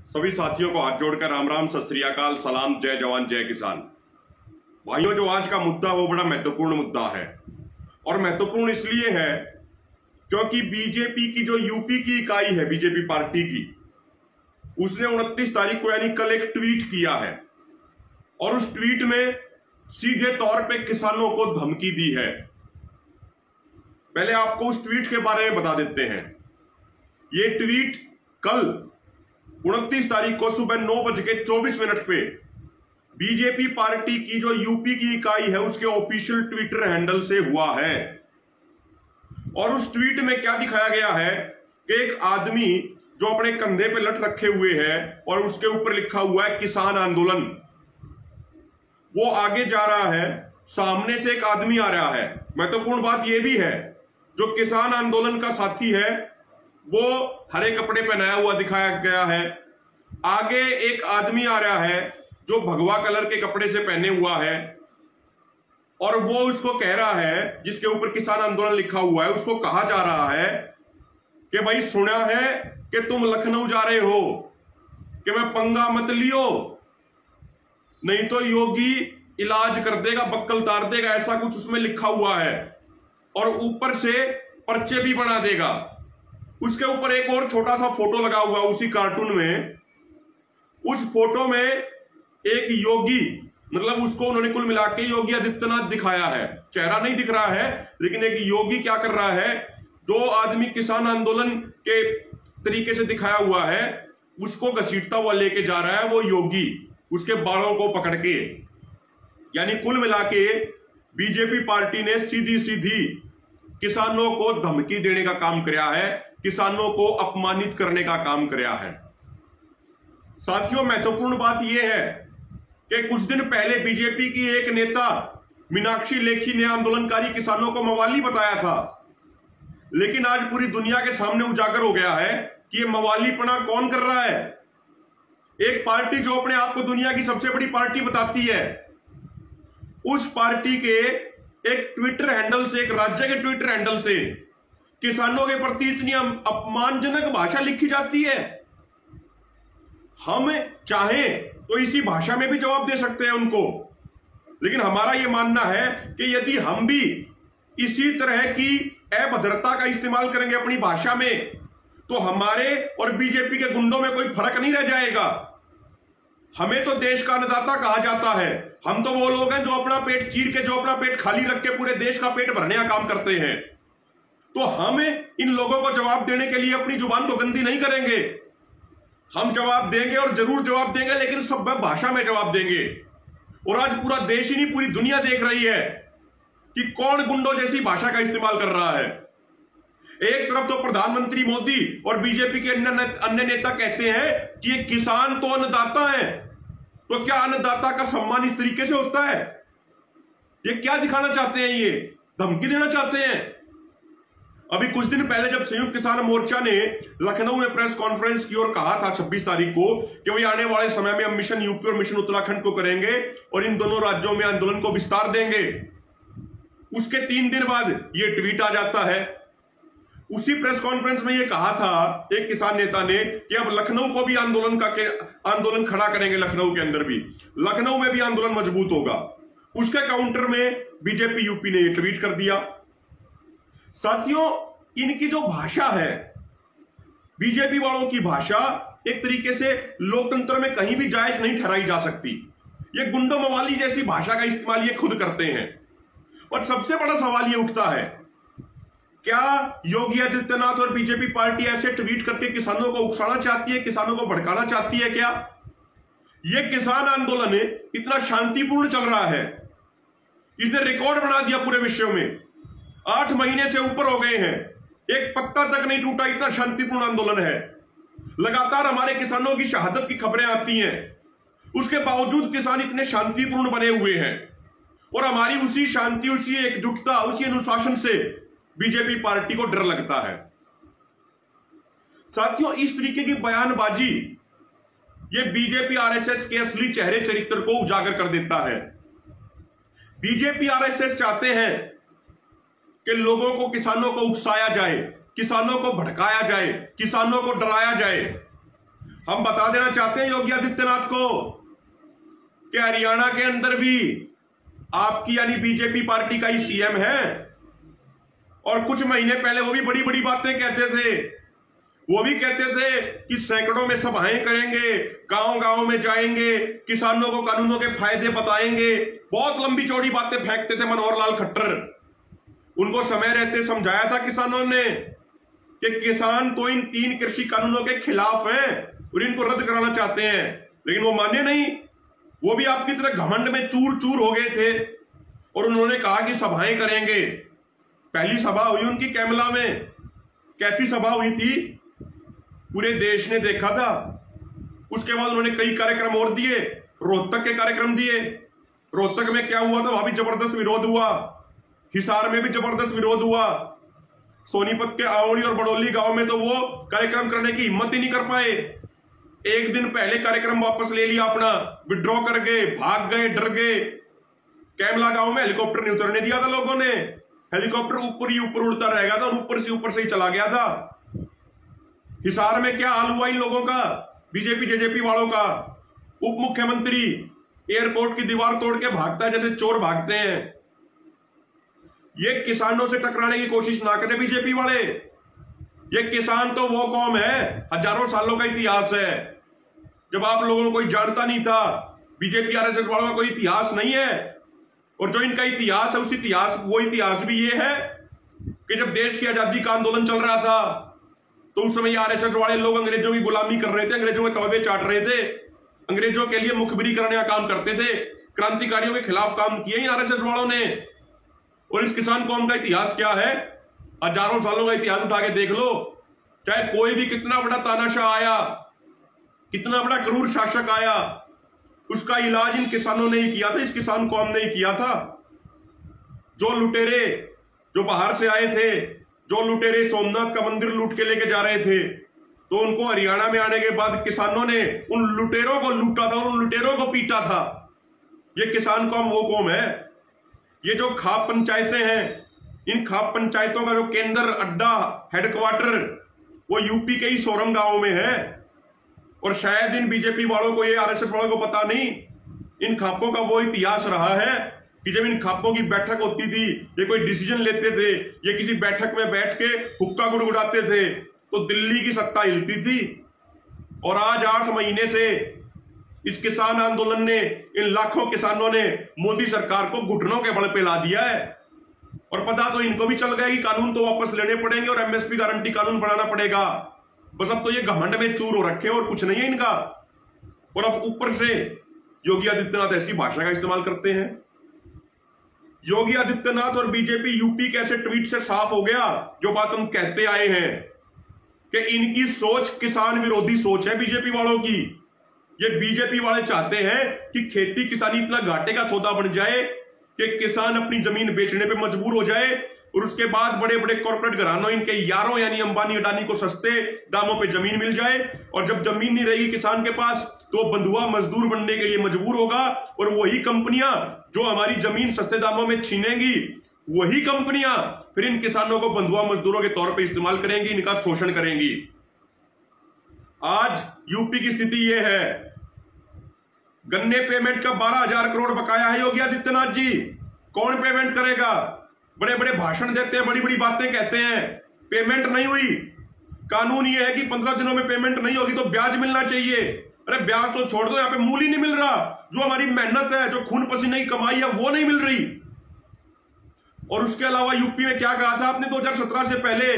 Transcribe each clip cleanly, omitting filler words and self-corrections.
सभी साथियों को हाथ जोड़कर राम राम, सत श्री अकाल, सलाम, जय जवान जय किसान। भाइयों, जो आज का मुद्दा वो बड़ा महत्वपूर्ण मुद्दा है और महत्वपूर्ण इसलिए है क्योंकि बीजेपी की जो यूपी की इकाई है, बीजेपी पार्टी की, उसने 29 तारीख को यानी कल एक ट्वीट किया है और उस ट्वीट में सीधे तौर पे किसानों को धमकी दी है। पहले आपको उस ट्वीट के बारे में बता देते हैं। ये ट्वीट कल 29 तारीख को सुबह 9:24 पे बीजेपी पार्टी की जो यूपी की इकाई है उसके ऑफिशियल ट्विटर हैंडल से हुआ है। और उस ट्वीट में क्या दिखाया गया है कि एक आदमी जो अपने कंधे पे लट रखे हुए है और उसके ऊपर लिखा हुआ है किसान आंदोलन, वो आगे जा रहा है, सामने से एक आदमी आ रहा है। महत्वपूर्ण बात यह भी है, जो किसान आंदोलन का साथी है वो हरे कपड़े पहनाया हुआ दिखाया गया है। आगे एक आदमी आ रहा है जो भगवा कलर के कपड़े से पहने हुआ है और वो उसको कह रहा है, जिसके ऊपर किसान आंदोलन लिखा हुआ है, उसको कहा जा रहा है कि भाई सुना है कि तुम लखनऊ जा रहे हो, कि मैं पंगा मत लियो, नहीं तो योगी इलाज कर देगा, बक्कल तार देगा, ऐसा कुछ उसमें लिखा हुआ है। और ऊपर से पर्चे भी बना देगा। उसके ऊपर एक और छोटा सा फोटो लगा हुआ उसी कार्टून में। उस फोटो में एक योगी, मतलब उसको उन्होंने कुल मिला के योगी आदित्यनाथ दिखाया है, चेहरा नहीं दिख रहा है, लेकिन एक योगी क्या कर रहा है, जो आदमी किसान आंदोलन के तरीके से दिखाया हुआ है उसको घसीटता हुआ लेके जा रहा है वो योगी, उसके बालों को पकड़ के। यानी कुल मिला के बीजेपी पार्टी ने सीधी सीधी किसानों को धमकी देने का काम किया है, किसानों को अपमानित करने का काम किया है। साथियों, महत्वपूर्ण बात यह है कि कुछ दिन पहले बीजेपी की एक नेता मीनाक्षी लेखी ने आंदोलनकारी किसानों को मवाली बताया था, लेकिन आज पूरी दुनिया के सामने उजागर हो गया है कि यह मवालीपना कौन कर रहा है। एक पार्टी जो अपने आप को दुनिया की सबसे बड़ी पार्टी बताती है, उस पार्टी के एक ट्विटर हैंडल से, एक राज्य के ट्विटर हैंडल से किसानों के प्रति इतनी अपमानजनक भाषा लिखी जाती है। हम चाहें तो इसी भाषा में भी जवाब दे सकते हैं उनको, लेकिन हमारा यह मानना है कि यदि हम भी इसी तरह की अभद्रता का इस्तेमाल करेंगे अपनी भाषा में, तो हमारे और बीजेपी के गुंडों में कोई फर्क नहीं रह जाएगा। हमें तो देश का अन्नदाता कहा जाता है। हम तो वो लोग हैं जो अपना पेट चीर के, जो अपना पेट खाली रख के पूरे देश का पेट भरने का काम करते हैं। तो हम इन लोगों को जवाब देने के लिए अपनी जुबान को गंदी नहीं करेंगे। हम जवाब देंगे और जरूर जवाब देंगे, लेकिन सब भाषा में जवाब देंगे। और आज पूरा देश ही नहीं, पूरी दुनिया देख रही है कि कौन गुंडों जैसी भाषा का इस्तेमाल कर रहा है। एक तरफ तो प्रधानमंत्री मोदी और बीजेपी के अन्य नेता कहते हैं कि ये किसान तो अन्नदाता है, तो क्या अन्नदाता का सम्मान इस तरीके से होता है? ये क्या दिखाना चाहते हैं? ये धमकी देना चाहते हैं। अभी कुछ दिन पहले जब संयुक्त किसान मोर्चा ने लखनऊ में प्रेस कॉन्फ्रेंस की और कहा था 26 तारीख को कि भाई आने वाले समय में हम मिशन यूपी और मिशन उत्तराखंड को करेंगे और इन दोनों राज्यों में आंदोलन को विस्तार देंगे, उसके 3 दिन बाद ये ट्वीट आ जाता है। उसी प्रेस कॉन्फ्रेंस में यह कहा था एक किसान नेता ने कि अब लखनऊ को भी आंदोलन खड़ा करेंगे, लखनऊ के अंदर भी, लखनऊ में भी आंदोलन मजबूत होगा। उसके काउंटर में बीजेपी यूपी ने यह ट्वीट कर दिया। साथियों, इनकी जो भाषा है, बीजेपी वालों की भाषा, एक तरीके से लोकतंत्र में कहीं भी जायज नहीं ठहराई जा सकती। ये गुंडो मवाली जैसी भाषा का इस्तेमाल ये खुद करते हैं। और सबसे बड़ा सवाल ये उठता है, क्या योगी आदित्यनाथ और बीजेपी पार्टी ऐसे ट्वीट करके किसानों को उकसाना चाहती है, किसानों को भड़काना चाहती है? क्या ये किसान आंदोलन इतना शांतिपूर्ण चल रहा है, इसने रिकॉर्ड बना दिया पूरे विश्व में। 8 महीने से ऊपर हो गए हैं, एक पत्ता तक नहीं टूटा, इतना शांतिपूर्ण आंदोलन है। लगातार हमारे किसानों की शहादत की खबरें आती हैं, उसके बावजूद किसान इतने शांतिपूर्ण बने हुए हैं। और हमारी उसी शांति, उसी एकजुटता, उसी अनुशासन से बीजेपी पार्टी को डर लगता है। साथियों, इस तरीके की बयानबाजी ये बीजेपी आरएसएस के असली चेहरे चरित्र को उजागर कर देता है। बीजेपी आरएसएस चाहते हैं कि लोगों को, किसानों को उकसाया जाए, किसानों को भड़काया जाए, किसानों को डराया जाए। हम बता देना चाहते हैं योगी आदित्यनाथ को कि हरियाणा के अंदर भी आपकी यानी बीजेपी पार्टी का ही सीएम है, और कुछ महीने पहले वो भी बड़ी बड़ी बातें कहते थे। वो भी कहते थे कि सैकड़ों में सभाएं करेंगे, गांव गांव में जाएंगे, किसानों को कानूनों के फायदे बताएंगे, बहुत लंबी चौड़ी बातें फेंकते थे मनोहर लाल खट्टर। उनको समय रहते समझाया था किसानों ने कि किसान तो इन 3 कृषि कानूनों के खिलाफ हैं और इनको रद्द कराना चाहते हैं, लेकिन वो माने नहीं। वो भी आपकी तरह घमंड में चूर चूर हो गए थे और उन्होंने कहा कि सभाएं करेंगे। पहली सभा हुई उनकी कैमला में, कैसी सभा हुई थी पूरे देश ने देखा था। उसके बाद उन्होंने कई कार्यक्रम और दिए, रोहतक के कार्यक्रम दिए। रोहतक में क्या हुआ था, वहां भी जबरदस्त विरोध हुआ, हिसार में भी जबरदस्त विरोध हुआ, सोनीपत के आवड़ी और बड़ौली गांव में तो वो कार्यक्रम करने की हिम्मत ही नहीं कर पाए। एक दिन पहले कार्यक्रम वापस ले लिया अपना, विड्रॉ कर गए, भाग गए, डर गए। कैमला गांव में हेलीकॉप्टर नहीं उतरने दिया था लोगों ने, हेलीकॉप्टर ऊपर ही ऊपर उड़ता रह गया था और ऊपर से ही चला गया था। हिसार में क्या हाल हुआ इन लोगों का, बीजेपी जेजेपी वालों का। उप मुख्यमंत्री एयरपोर्ट की दीवार तोड़ के भागता है जैसे चोर भागते हैं। ये किसानों से टकराने की कोशिश ना करें बीजेपी वाले। ये किसान तो वो कौम है, हजारों सालों का इतिहास है। जब आप लोगों को कोई जानता नहीं था, बीजेपी आरएसएस वालों का कोई इतिहास नहीं है। और जो इनका इतिहास है, वो इतिहास भी ये है कि जब देश की आजादी का आंदोलन चल रहा था तो उस समय आरएसएस वाले लोग अंग्रेजों की गुलामी कर रहे थे, अंग्रेजों के कौवे चाट रहे थे, अंग्रेजों के लिए मुखबिरी करने का काम करते थे, क्रांतिकारियों के खिलाफ काम किए इन आरएसएस वालों ने। और इस किसान कौम का इतिहास क्या है, हजारों सालों का इतिहास उठा के देख लो। चाहे कोई भी कितना बड़ा तानाशाह आया, कितना बड़ा क्रूर शासक आया, उसका इलाज इन किसानों ने ही किया था, इस किसान कौम ने ही किया था। जो लुटेरे जो बाहर से आए थे, जो लुटेरे सोमनाथ का मंदिर लूट के लेके जा रहे थे, तो उनको हरियाणा में आने के बाद किसानों ने उन लुटेरों को लूटा था और उन लुटेरों को पीटा था। ये किसान कौम वो कौम है। ये जो खाप पंचायतें हैं, इन खाप पंचायतों का जो केंद्र, अड्डा, हेडक्वार्टर वो यूपी के ही सोरम गांव में है। और शायद इन बीजेपी वालों को, ये आरएसएस वालों को पता नहीं, इन खापों का वो इतिहास रहा है कि जब इन खापों की बैठक होती थी, ये कोई डिसीजन लेते थे, ये किसी बैठक में बैठ के हुक्का गुड़गुड़ाते थे तो दिल्ली की सत्ता हिलती थी। और आज 8 महीने से इस किसान आंदोलन ने, इन लाखों किसानों ने मोदी सरकार को घुटनों के बल पे ला दिया है। और पता तो इनको भी चल गया कि कानून तो वापस लेने पड़ेंगे और एमएसपी गारंटी कानून बनाना पड़ेगा। बस अब तो ये घमंड में चूर हो रखे और कुछ नहीं है इनका। और अब ऊपर से योगी आदित्यनाथ ऐसी भाषा का इस्तेमाल करते हैं। योगी आदित्यनाथ और बीजेपी यूपी के ऐसे ट्वीट से साफ हो गया, जो बात हम कहते आए हैं कि इनकी सोच किसान विरोधी सोच है बीजेपी वालों की। ये बीजेपी वाले चाहते हैं कि खेती किसानी इतना घाटे का सौदा बन जाए कि किसान अपनी जमीन बेचने पे मजबूर हो जाए और उसके बाद बड़े बड़े कॉर्पोरेट घरानों, इनके यारों यानी अंबानी अडानी को सस्ते दामों पे जमीन मिल जाए। और जब जमीन नहीं रहेगी किसान के पास तो बंधुआ मजदूर बनने के लिए मजबूर होगा। और वही कंपनियां जो हमारी जमीन सस्ते दामों में छीनेंगी, वही कंपनियां फिर इन किसानों को बंधुआ मजदूरों के तौर पर इस्तेमाल करेंगी, इनका शोषण करेंगी। आज यूपी की स्थिति यह है, गन्ने पेमेंट का 12,000 करोड़ बकाया है योगी आदित्यनाथ जी। कौन पेमेंट करेगा? बड़े बड़े भाषण देते हैं, बड़ी बड़ी बातें कहते हैं, पेमेंट नहीं हुई। कानून यह है कि 15 दिनों में पेमेंट नहीं होगी तो ब्याज मिलना चाहिए। अरे ब्याज तो छोड़ दो, यहां पे मूल ही नहीं मिल रहा। जो हमारी मेहनत है, जो खून पसीने की कमाई है, वो नहीं मिल रही। और उसके अलावा यूपी में क्या कहा था आपने 2017 से पहले?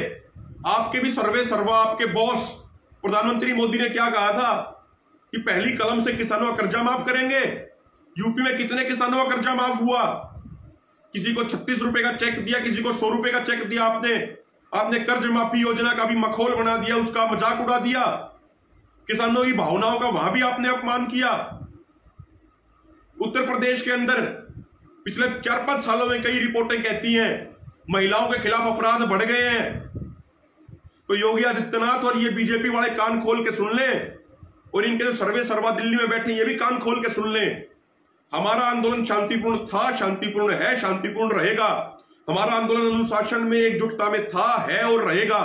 आपके भी सर्वे सर्वा, आपके बॉस प्रधानमंत्री मोदी ने क्या कहा था कि पहली कलम से किसानों का कर्जा माफ करेंगे। यूपी में कितने किसानों का कर्जा माफ हुआ? किसी को 36 रुपए का चेक दिया, किसी को 100 रुपए का चेक दिया। आपने कर्ज माफी योजना का भी मखौल बना दिया, उसका मजाक उड़ा दिया। किसानों की भावनाओं का वहां भी आपने अपमान किया। उत्तर प्रदेश के अंदर पिछले 4-5 सालों में कई रिपोर्टें कहती हैं महिलाओं के खिलाफ अपराध बढ़ गए हैं। तो योगी आदित्यनाथ और ये बीजेपी वाले कान खोल के सुन लें, और इनके जो सर्वे सर्वा दिल्ली में बैठे ये भी कान खोल के सुन लें। हमारा आंदोलन शांतिपूर्ण था, शांतिपूर्ण है, शांतिपूर्ण रहेगा। हमारा आंदोलन अनुशासन में, एकजुटता में था, है और रहेगा।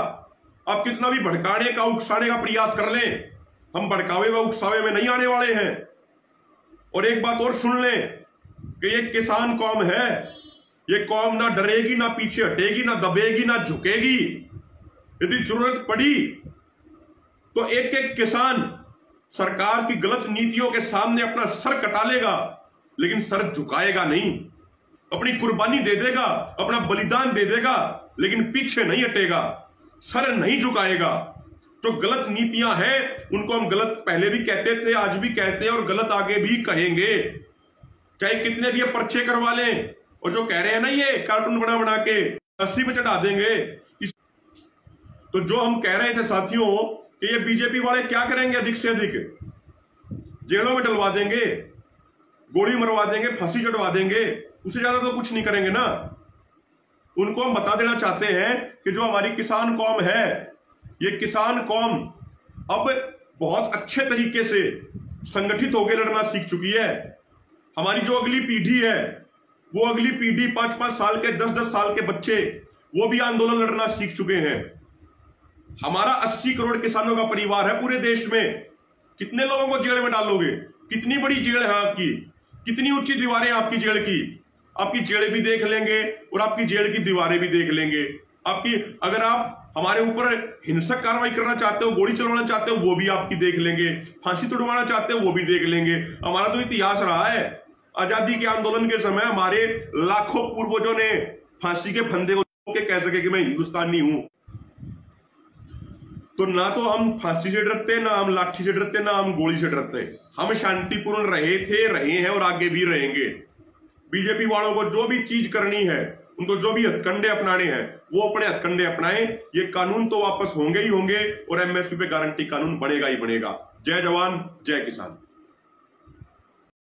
आप कितना भी भड़काने का, उकसाने का प्रयास कर लें, हम भड़कावे व उकसावे में नहीं आने वाले हैं। और एक बात और सुन लें कि ये किसान कौम है, ये कौम ना डरेगी, ना पीछे हटेगी, ना दबेगी, ना झुकेगी। यदि जरूरत पड़ी तो एक एक किसान सरकार की गलत नीतियों के सामने अपना सर कटा लेगा, लेकिन सर झुकाएगा नहीं। अपनी कुर्बानी दे देगा, अपना बलिदान दे देगा, लेकिन पीछे नहीं हटेगा, सर नहीं झुकाएगा। जो गलत नीतियां हैं उनको हम गलत पहले भी कहते थे, आज भी कहते हैं और गलत आगे भी कहेंगे, चाहे कितने भी ये पर्चे करवा लें। और जो कह रहे हैं ना ये कार्टून बना बना के 80 पे चढ़ा देंगे, तो जो हम कह रहे थे साथियों कि ये बीजेपी वाले क्या करेंगे, अधिक से अधिक जेलों में डलवा देंगे, गोली मरवा देंगे, फांसी चढ़वा देंगे, उससे ज्यादा तो कुछ नहीं करेंगे ना। उनको हम बता देना चाहते हैं कि जो हमारी किसान कौम है, ये किसान कौम अब बहुत अच्छे तरीके से संगठित होकर लड़ना सीख चुकी है। हमारी जो अगली पीढ़ी है, वो अगली पीढ़ी 5-5 साल के, 10-10 साल के बच्चे, वो भी आंदोलन लड़ना सीख चुके हैं। हमारा 80 करोड़ किसानों का परिवार है पूरे देश में। कितने लोगों को जेल में डालोगे? कितनी बड़ी जेल है आपकी, कितनी ऊंची दीवारें आपकी जेल की? आपकी जेल भी देख लेंगे और आपकी जेल की दीवारें भी देख लेंगे। आपकी, अगर आप हमारे ऊपर हिंसक कार्रवाई करना चाहते हो, गोली चलवाना चाहते हो, वो भी आपकी देख लेंगे। फांसी तुड़वाना चाहते हो, वो भी देख लेंगे। हमारा तो इतिहास रहा है, आजादी के आंदोलन के समय हमारे लाखों पूर्वजों ने फांसी के फंदे को कह सके कि मैं हिंदुस्तानी हूं। तो ना तो हम फांसी से डरते, ना हम लाठी से डरते, ना हम गोली से डरते। हम शांतिपूर्ण रहे थे, रहे हैं और आगे भी रहेंगे। बीजेपी वालों को जो भी चीज करनी है, उनको जो भी हथकंडे अपनाने हैं, वो अपने हथकंडे अपनाएं। ये कानून तो वापस होंगे ही होंगे और एमएसपी पे गारंटी कानून बनेगा ही बनेगा। जय जवान, जय किसान।